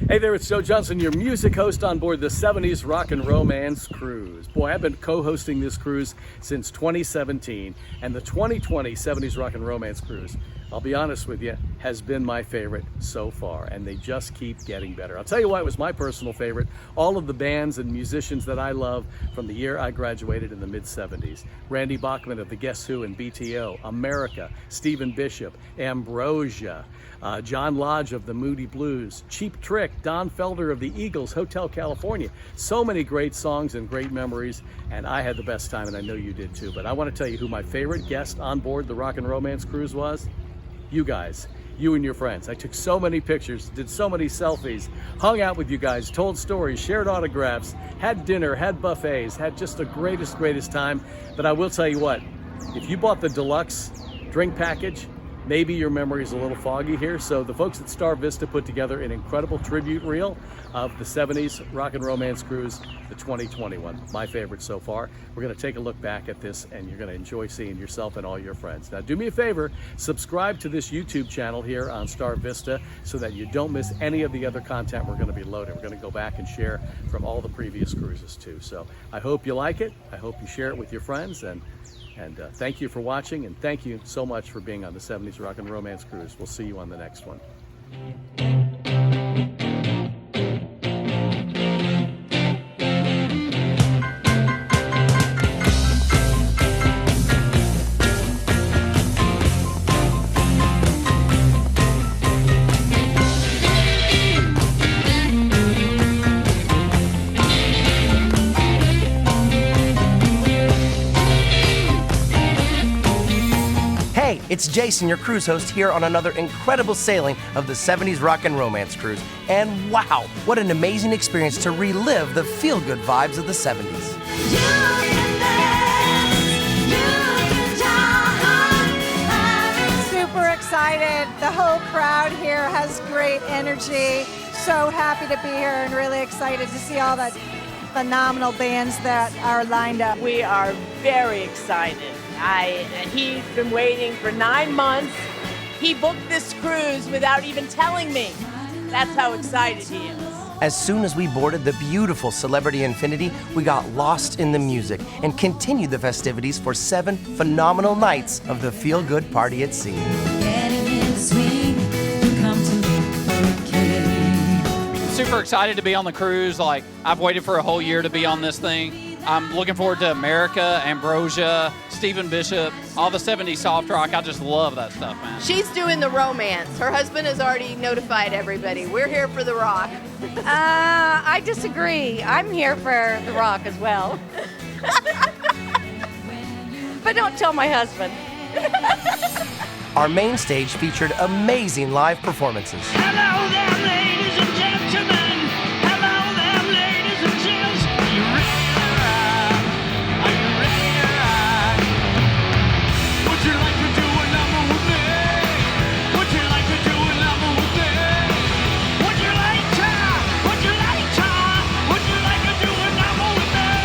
Hey there, it's Joe Johnson, your music host on board the 70s Rock and Romance Cruise. Boy, I've been co-hosting this cruise since 2017, and the 2020 70s Rock and Romance Cruise, I'll be honest with you, has been my favorite so far, and they just keep getting better. I'll tell you why it was my personal favorite. All of the bands and musicians that I love from the year I graduated in the mid-70s. Randy Bachman of the Guess Who and BTO, America, Stephen Bishop, Ambrosia, John Lodge of the Moody Blues, Cheap Trick, Don Felder of the Eagles, Hotel California. So many great songs and great memories, and I had the best time, and I know you did too. But I want to tell you who my favorite guest on board the Rock and Romance Cruise was. You guys, you and your friends. I took so many pictures, did so many selfies, hung out with you guys, told stories, shared autographs, had dinner, had buffets, had just the greatest time. But I will tell you what, if you bought the deluxe drink package, maybe your memory is a little foggy here. So the folks at Star Vista put together an incredible tribute reel of the 70s Rock and Romance Cruise, the 2021. My favorite so far. We're going to take a look back at this, and you're going to enjoy seeing yourself and all your friends. Now, do me a favor, subscribe to this YouTube channel here on Star Vista so that you don't miss any of the other content we're going to be loading. We're going to go back and share from all the previous cruises too. So I hope you like it. I hope you share it with your friends, and thank you for watching, and thank you so much for being on the 70s Rock and Romance Cruise. We'll see you on the next one. Hey, it's Jason, your cruise host, here on another incredible sailing of the 70s Rock and Romance Cruise. And wow, what an amazing experience to relive the feel-good vibes of the 70s. Super excited. The whole crowd here has great energy. So happy to be here and really excited to see all the phenomenal bands that are lined up. We are very excited. He's been waiting for 9 months. He booked this cruise without even telling me. That's how excited he is. As soon as we boarded the beautiful Celebrity Infinity, we got lost in the music and continued the festivities for 7 phenomenal nights of the feel-good party at sea. Super excited to be on the cruise. Like, I've waited for a whole year to be on this thing. I'm looking forward to America, Ambrosia, Stephen Bishop, all the 70s soft rock. I just love that stuff, man. She's doing the romance. Her husband has already notified everybody. We're here for the rock. I disagree. I'm here for the rock as well. But don't tell my husband. Our main stage featured amazing live performances. Hello there, ladies and gentlemen. Hello there, ladies and gents. Are you ready to ride? Are you ready to ride? Would you like to do a number with me? Would you like to do a number with me? Would you like to? Would you like to? Would you like to do a number with me?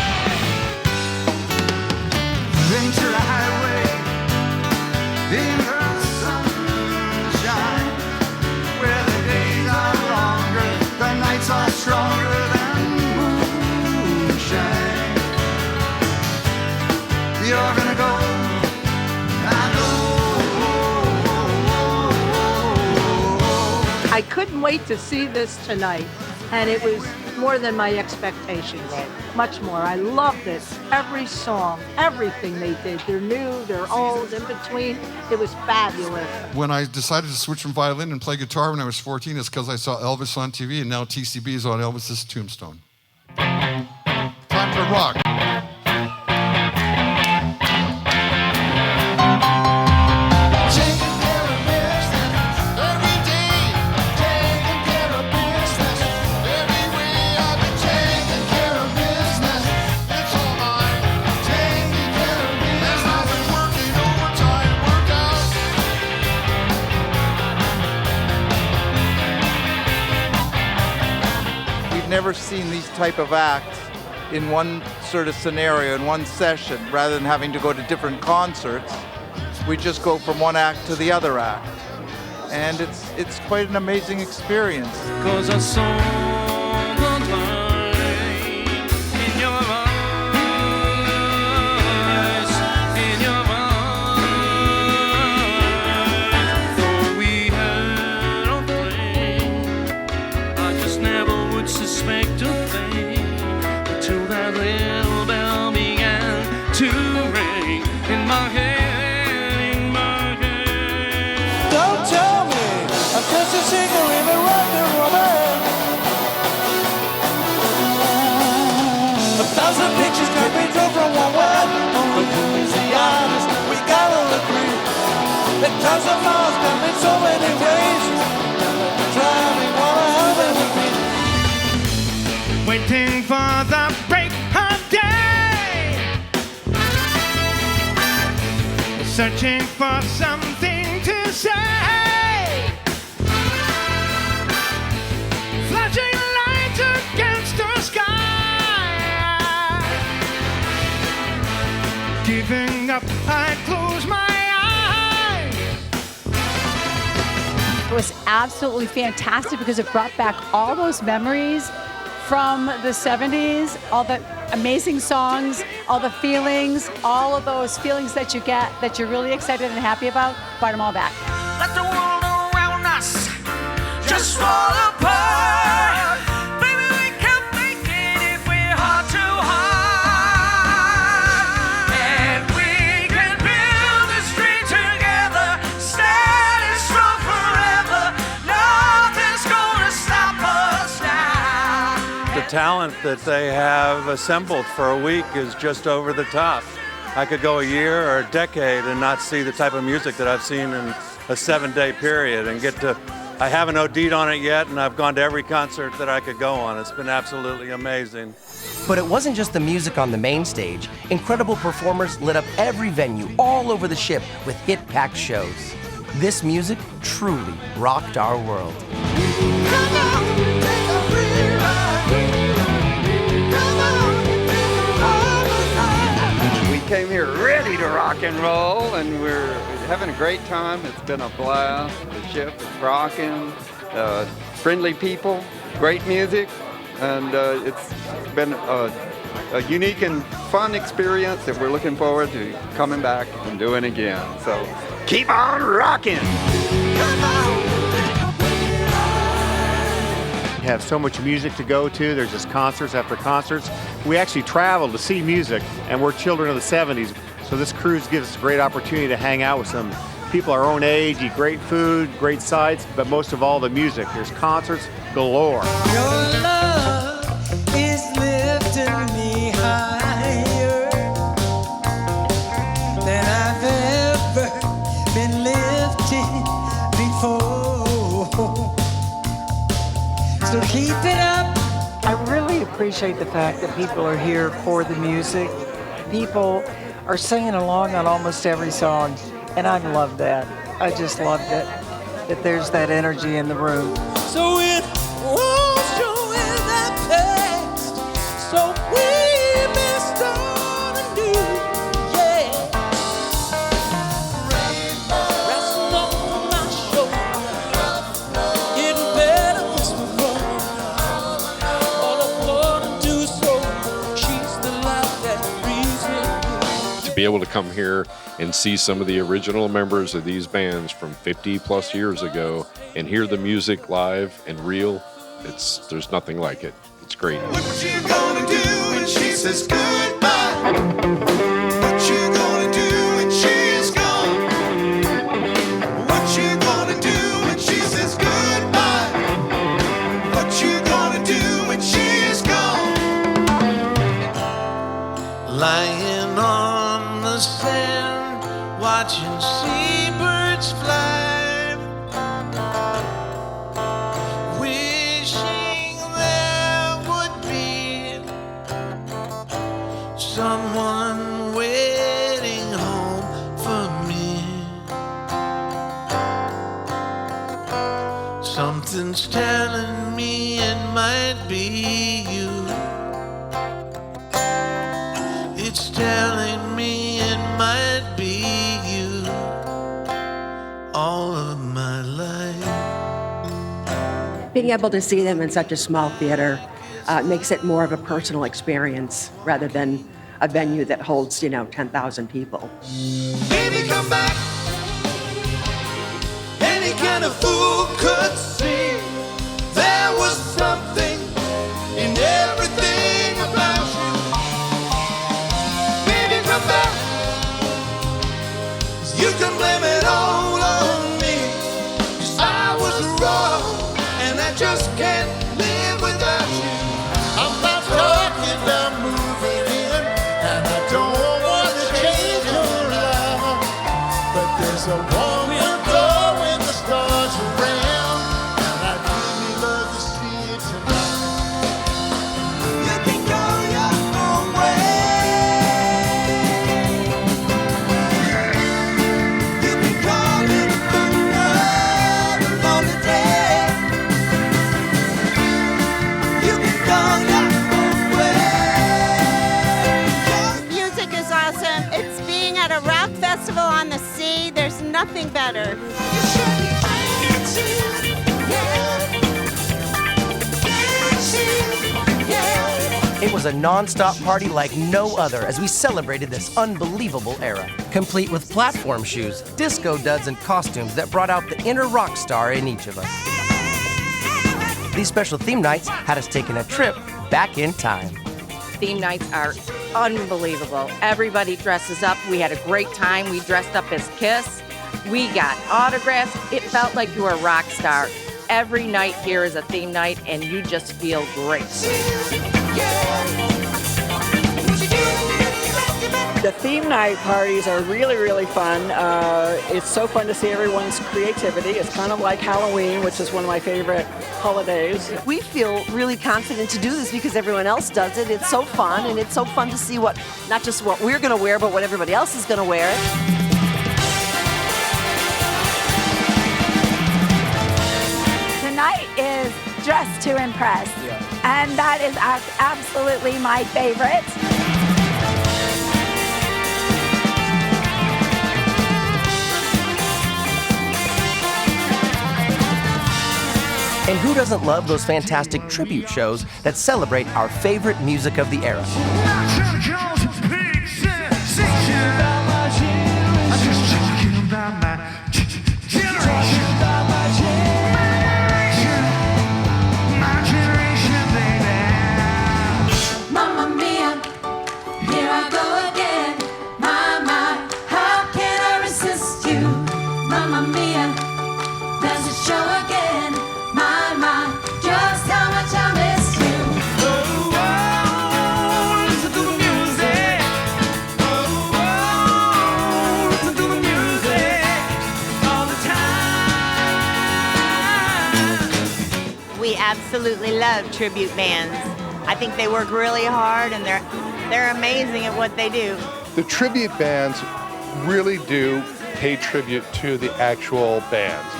Venture a highway in the sunshine, where the days are longer, the nights are stronger than moonshine. You're gonna go, I know. I couldn't wait to see this tonight, and it was more than my expectations. Much more. I loved it. Every song, everything they did. They're new, they're old, in between. It was fabulous. When I decided to switch from violin and play guitar when I was 14, it's because I saw Elvis on TV, and now TCB is on Elvis's tombstone. Time to rock. Never seen these type of acts in one sort of scenario, in one session, rather than having to go to different concerts. We just go from one act to the other act. and it's quite an amazing experience. 'Cause I saw the light in your eyes, in your eyes. Though we had a flame, I just never would suspect a thing until that little bell began to ring in my head. Don't tell me I'm just a singer in a rock and roll band. 1,000 pictures can be drawn from one word. Only you is the artist, we gotta agree. The tons of miles come in so many ways. Try me, wanna have it with me. Waiting for the break of day, searching for something to say, flashing lights against the sky. Giving up, I close my eyes. It was absolutely fantastic because it brought back all those memories from the 70s, all the amazing songs, all the feelings, all of those feelings that you get that you're really excited and happy about, brought them all back. Let the world around us just fall apart. Baby, we can make it if we're heart to heart. And we can build this dream together, standing strong forever. Nothing's gonna stop us now. The talent that they have assembled for a week is just over the top. I could go a year or a decade and not see the type of music that I've seen in a 7-day period and get to. I haven't OD'd on it yet, and I've gone to every concert that I could go on. It's been absolutely amazing. But it wasn't just the music on the main stage. Incredible performers lit up every venue all over the ship with hit-packed shows. This music truly rocked our world. We came here ready to rock and roll, and we're having a great time. It's been a blast. The ship is rocking, friendly people, great music, and it's been a unique and fun experience that we're looking forward to coming back and doing again. So keep on rocking. Have so much music to go to. There's just concerts after concerts. We actually travel to see music, and we're children of the 70s. So this cruise gives us a great opportunity to hang out with some people our own age, eat great food, great sights, but most of all, the music. There's concerts galore. Your love is lifting me higher than I've ever been lifted before. So keep it up. I really appreciate the fact that people are here for the music. People are singing along on almost every song, and I love that. I just love that there's that energy in the room. So it won't show in that text. So we may start anew. Yeah. Resting on my shoulder. Getting better as we go. All I wanna do so. She's the light that breathes in me. To be able to come here and see some of the original members of these bands from 50 plus years ago and hear the music live and real, there's nothing like it. It's great. What you gonna do when she says goodbye? What you gonna do when she is gone? What you gonna do when she says goodbye? What you gonna do when she is gone? Lying on the sand, watching seabirds fly, wishing there would be someone waiting home for me. Something's telling me it might be you. It's telling me it might be you. All of my life being able to see them in such a small theater makes it more of a personal experience rather than a venue that holds, 10,000 people. Baby, come back. Any kind of fool could see there was something in everything about you. Baby, come back. You can blame it all on me. 'Cause I was wrong and I just can't live without you. I'm not talking about moving in, and I don't want to change your life, but there's a warmer glow when the stars around, and I'd really love to see it tonight. You can go your own way. You can call it another lonely day. You can go your own way. Music is awesome. It's being at a rock festival on the sea. There's nothing better. It was a non-stop party like no other as we celebrated this unbelievable era, complete with platform shoes, disco duds, and costumes that brought out the inner rock star in each of us. These special theme nights had us taking a trip back in time. Theme nights are unbelievable. Everybody dresses up. We had a great time. We dressed up as Kiss. We got autographs. It felt like you were a rock star. Every night here is a theme night, and you just feel great. The theme night parties are really, really fun. It's so fun to see everyone's creativity. It's kind of like Halloween, which is one of my favorite holidays. We feel really confident to do this because everyone else does it. It's so fun, and it's so fun to see not just what we're going to wear, but what everybody else is going to wear. Tonight is Dress to Impress, and that is absolutely my favorite. And who doesn't love those fantastic tribute shows that celebrate our favorite music of the era? Mamma mia, here I go again. My, how can I resist you? Mamma mia, there's a show again. My, just how much I miss you. Oh, oh, listen to the music. Oh, oh, listen to the music all the time. We absolutely love tribute bands. I think they work really hard and they're amazing at what they do. The tribute bands really do pay tribute to the actual bands.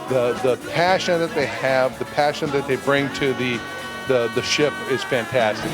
The passion that they have, the passion that they bring to the ship is fantastic.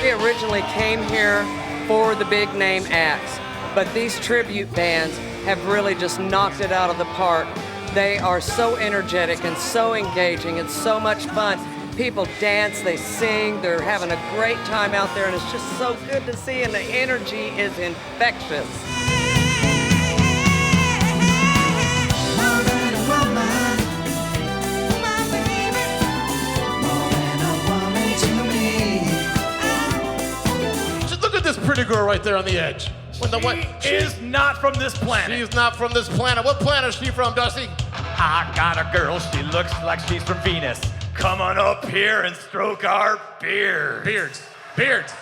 We originally came here for the big name acts, but these tribute bands have really just knocked it out of the park. They are so energetic and so engaging and so much fun. People dance, they sing, they're having a great time out there, and it's just so good to see, and the energy is infectious. Just look at this pretty girl right there on the edge. She's not from this planet. She's not from this planet. What planet is she from, Dusty? I got a girl, she looks like she's from Venus. Come on up here and stroke our beards. Beards.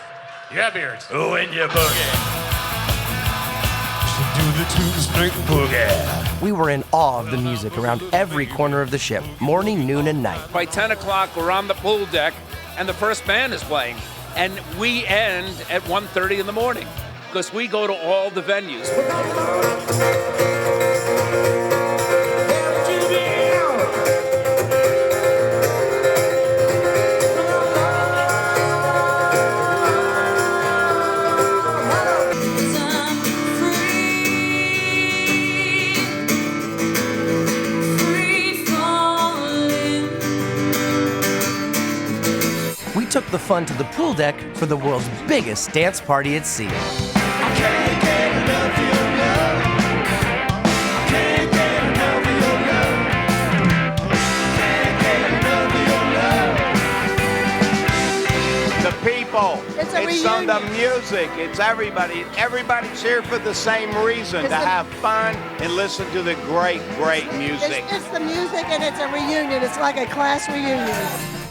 Yeah, beards. When you boogie. She do the two-string boogie. We were in awe of the music around every corner of the ship, morning, noon, and night. By 10 o'clock, we're on the pool deck, and the first band is playing. And we end at 1:30 in the morning, because we go to all the venues. We took the fun to the pool deck for the world's biggest dance party at sea. The people. It's a It's on the reunion. music. It's everybody. Everybody's here for the same reason, to have fun and listen to the great, great music. It's the music and it's a reunion. It's like a class reunion.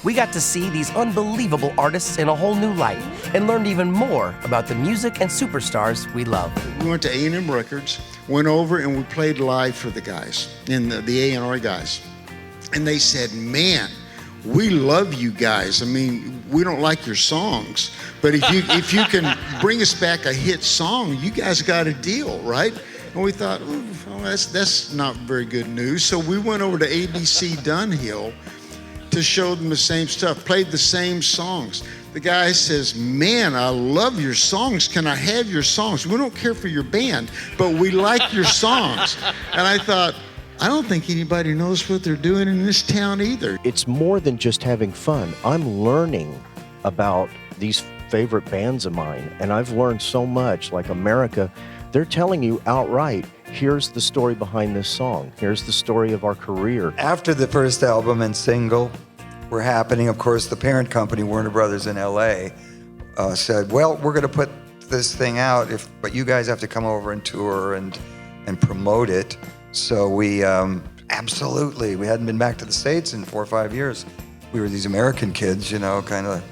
We got to see these unbelievable artists in a whole new light and learned even more about the music and superstars we love. We went to A&M Records, went over and we played live for the guys, and the A&R guys. And they said, man, we love you guys. I mean, we don't like your songs, but if you can bring us back a hit song, you guys got a deal, right? And we thought, oh, that's not very good news. So we went over to ABC Dunhill to show them the same stuff, played the same songs. The guy says, man, I love your songs. Can I have your songs? We don't care for your band, but we like your songs. And I thought, I don't think anybody knows what they're doing in this town either. It's more than just having fun. I'm learning about these favorite bands of mine, and I've learned so much. Like America, they're telling you outright, here's the story behind this song. Here's the story of our career. After the first album and single were happening, of course, the parent company, Warner Brothers in LA, said, well, we're going to put this thing out, but you guys have to come over and tour and promote it. So we absolutely, we hadn't been back to the States in 4 or 5 years. We were these American kids, kind of,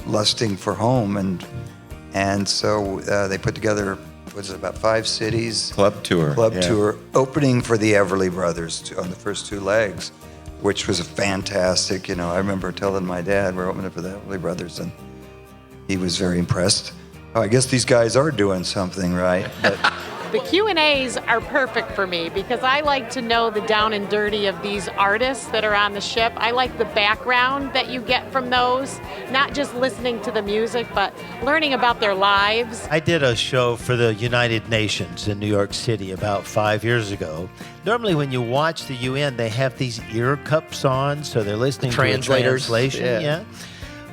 lusting for home. And so they put together, was it about 5 cities? Club tour. Tour, opening for the Everly Brothers on the first 2 legs, which was a fantastic, I remember telling my dad, we're opening for the Everly Brothers, and he was very impressed. Oh, I guess these guys are doing something right. But The Q&As are perfect for me because I like to know the down and dirty of these artists that are on the ship. I like the background that you get from those, not just listening to the music, but learning about their lives. I did a show for the United Nations in New York City about 5 years ago. Normally when you watch the UN, they have these ear cups on, so they're listening to a translation. Yeah.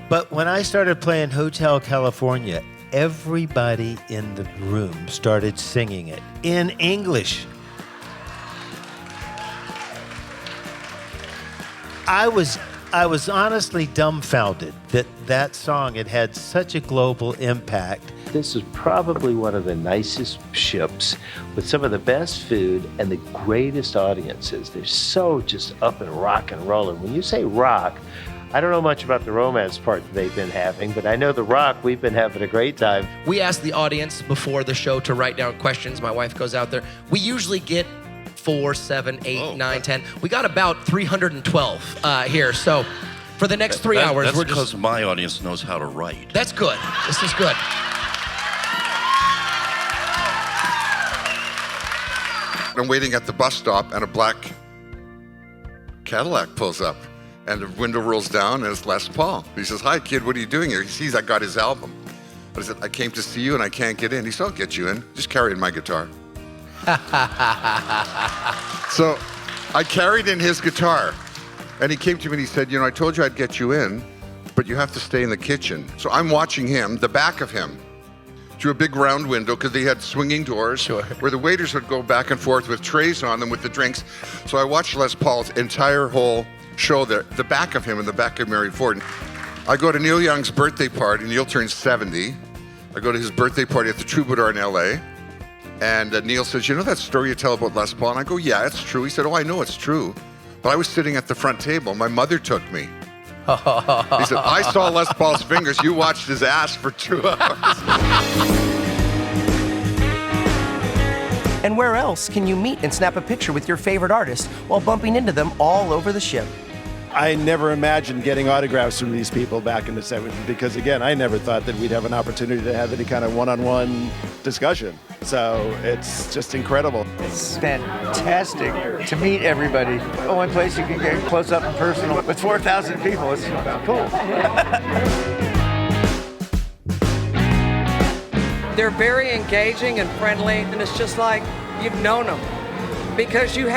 But when I started playing Hotel California, everybody in the room started singing it in English. I was honestly dumbfounded that song had had such a global impact. This is probably one of the nicest ships with some of the best food and the greatest audiences. They're so just up and rock and rolling. When you say rock, I don't know much about the romance part that they've been having, but I know the rock, we've been having a great time. We ask the audience before the show to write down questions. My wife goes out there. We usually get 4, 7, 8, 9, 10. We got about 312 here. So for the next 3 hours, that's we're because just... my audience knows how to write. That's good. This is good. I'm waiting at the bus stop and a black Cadillac pulls up. And the window rolls down, and it's Les Paul. He says, hi, kid, what are you doing here? He sees I got his album. I said, I came to see you, and I can't get in. He said, I'll get you in. Just carry in my guitar. So I carried in his guitar, and he came to me and he said, I told you I'd get you in, but you have to stay in the kitchen. So I'm watching him, the back of him, through a big round window, because they had swinging doors where the waiters would go back and forth with trays on them with the drinks. So I watched Les Paul's entire whole show there, the back of him and the back of Mary Ford. I go to Neil Young's birthday party. Neil turns 70. I go to his birthday party at the Troubadour in L.A., and Neil says, you know that story you tell about Les Paul? And I go, yeah, it's true. He said, oh, I know it's true. But I was sitting at the front table. My mother took me. He said, I saw Les Paul's fingers. You watched his ass for 2 hours. And where else can you meet and snap a picture with your favorite artist while bumping into them all over the ship? I never imagined getting autographs from these people back in the 70s because, again, I never thought that we'd have an opportunity to have any kind of one-on-one discussion. So it's just incredible. It's fantastic to meet everybody. Only place you can get close up and personal with 4,000 people. It's cool. They're very engaging and friendly, and it's just like you've known them because you've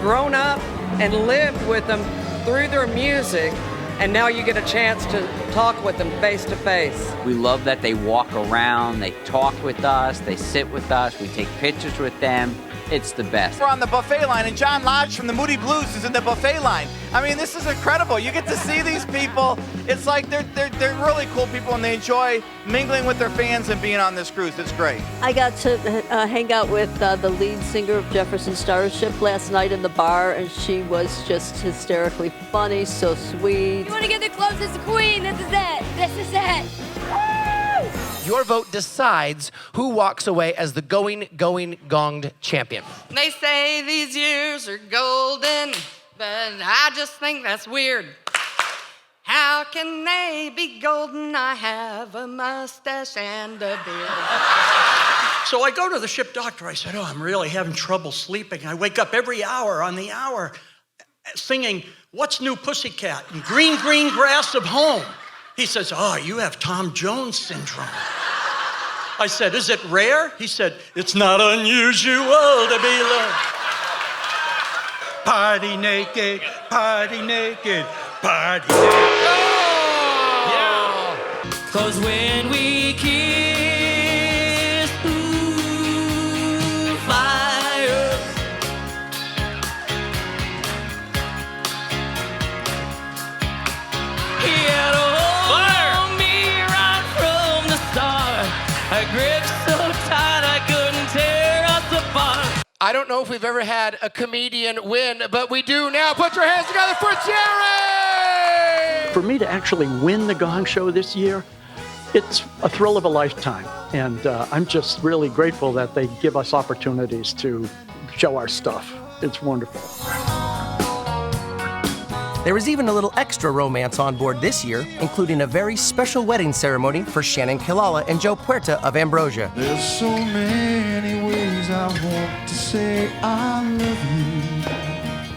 grown up and lived with them through their music, and now you get a chance to talk with them face to face. We love that they walk around, they talk with us, they sit with us, we take pictures with them. It's the best. We're on the buffet line, and John Lodge from the Moody Blues is in the buffet line. I mean, this is incredible. You get to see these people. It's like they're really cool people, and they enjoy mingling with their fans and being on this cruise. It's great. I got to hang out with the lead singer of Jefferson Starship last night in the bar, and she was just hysterically funny, so sweet. You want to get the closest to Queen? This is it. This is it. Your vote decides who walks away as the going, gonged champion. They say these years are golden, but I just think that's weird. How can they be golden? I have a mustache and a beard. So I go to the ship doctor. I said, I'm really having trouble sleeping. I wake up every hour on the hour singing, What's New Pussycat? And Green, Green Grass of Home. He says, you have Tom Jones syndrome. I said, is it rare? He said, it's not unusual to be loved. Party naked, party naked, party naked. Oh! Yeah. 'Cause when we kiss, ooh, fire. A grip so tight I couldn't tear us apart. I don't know if we've ever had a comedian win, but we do now. Put your hands together for Jerry! For me to actually win the Gong Show this year, it's a thrill of a lifetime. And I'm just really grateful that they give us opportunities to show our stuff. It's wonderful. There was even a little extra romance on board this year, including a very special wedding ceremony for Shannon Kilala and Joe Puerta of Ambrosia. There's so many ways I want to say I love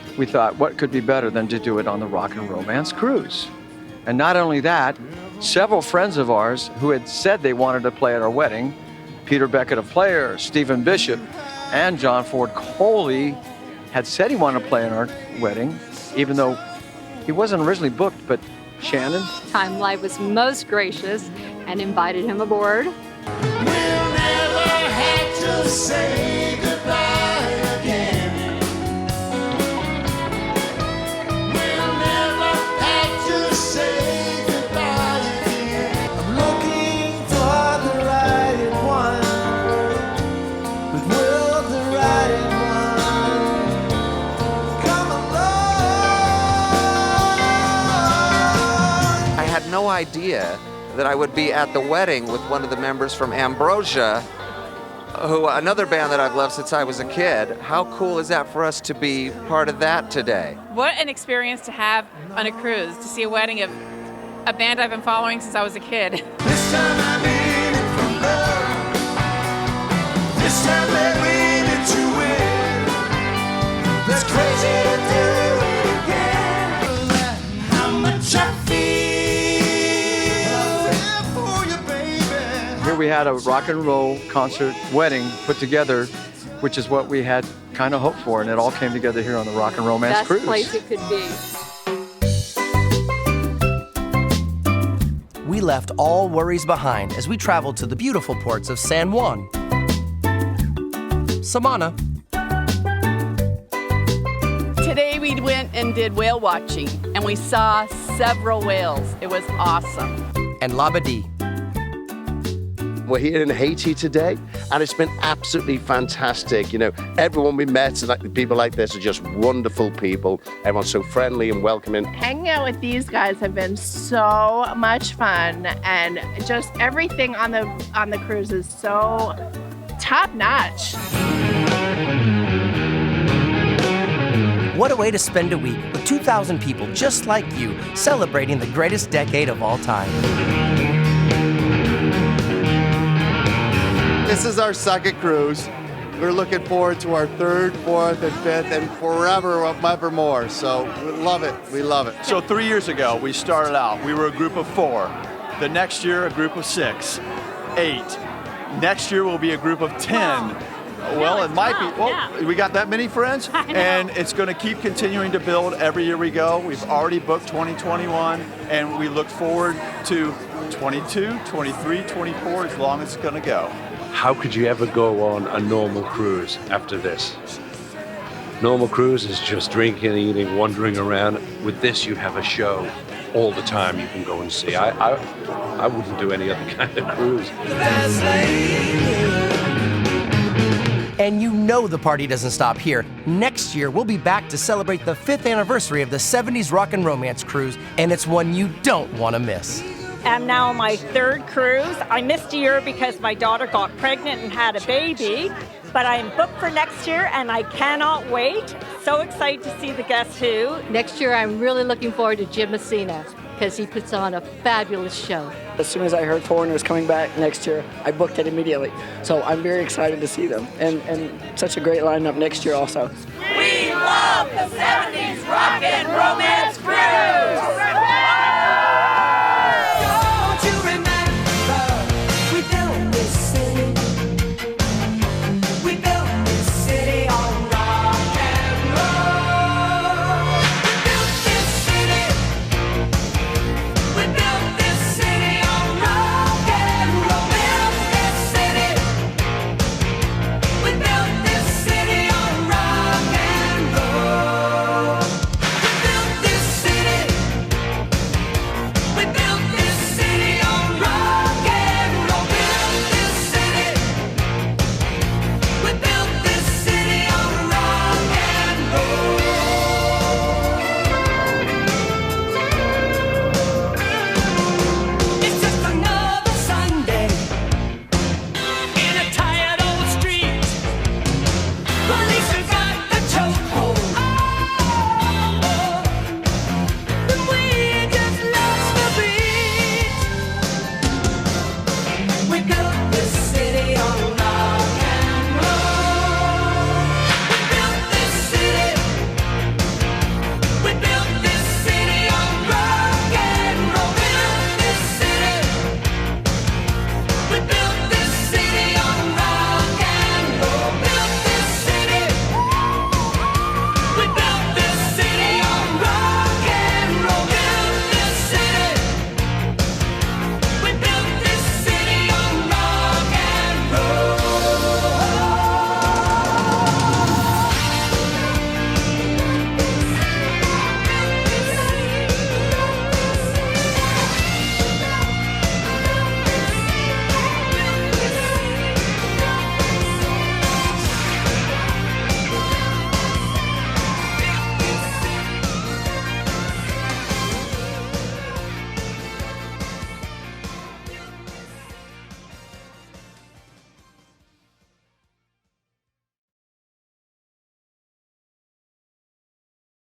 you. We thought, what could be better than to do it on the Rock and Romance cruise? And not only that, several friends of ours who had said they wanted to play at our wedding, Peter Beckett of Player, Stephen Bishop, and John Ford Coley, had said he wanted to play at our wedding, even though he wasn't originally booked, but Shannon? Time Life was most gracious and invited him aboard. We'll never have to say goodbye again. We'll never have to say goodbye again. I'm looking for the right one, but will the right one come along? I had no idea that I would be at the wedding with one of the members from Ambrosia, who another band that I've loved since I was a kid. How cool is that for us to be part of that today? What an experience to have on a cruise, to see a wedding of a band I've been following since I was a kid. This time I mean it from love. This time they mean it to win. That's crazy to do it again. How much I feel for you, baby. Here we had a rock and roll concert wedding put together, which is what we had kind of hoped for, and it all came together here on the Rock and Romance Best cruise. place it could be. We left all worries behind as we traveled to the beautiful ports of San Juan, Samana, Today we went and did whale watching, and we saw several whales. It was awesome. and Labadee. We're here in Haiti today, and it's been absolutely fantastic. You know, everyone we met, and people like this are just wonderful people. Everyone's so friendly and welcoming. Hanging out with these guys have been so much fun, and just everything on the cruise is so top notch. What a way to spend a week with 2,000 people just like you, celebrating the greatest decade of all time. This is our second cruise. We're looking forward to our third, fourth, and fifth, and forever more. So we love it. We love it. So 3 years ago, we started out. We were a group of 4. The next year, a group of 6, 8. Next year, we'll be a group of 10. Well, it might be. Well, we got that many friends, and it's going to keep continuing to build every year we go. We've already booked 2021, and we look forward to 22, 23, 24, as long as it's going to go. How could you ever go on a normal cruise after this? Normal cruise is just drinking, eating, wandering around. With this, you have a show all the time you can go and see. I wouldn't do any other kind of cruise. And you know the party doesn't stop here. Next year, we'll be back to celebrate the 5th anniversary of the 70s Rock and Romance Cruise, and it's one you don't want to miss. I'm now on my 3rd cruise. I missed a year because my daughter got pregnant and had a baby, but I'm booked for next year and I cannot wait. So excited to see the Guess Who. Next year, I'm really looking forward to Jim Messina because he puts on a fabulous show. As soon as I heard Foreigner was coming back next year, I booked it immediately. So I'm very excited to see them, and such a great lineup next year also. We love the 70s Rock and Romance Cruise!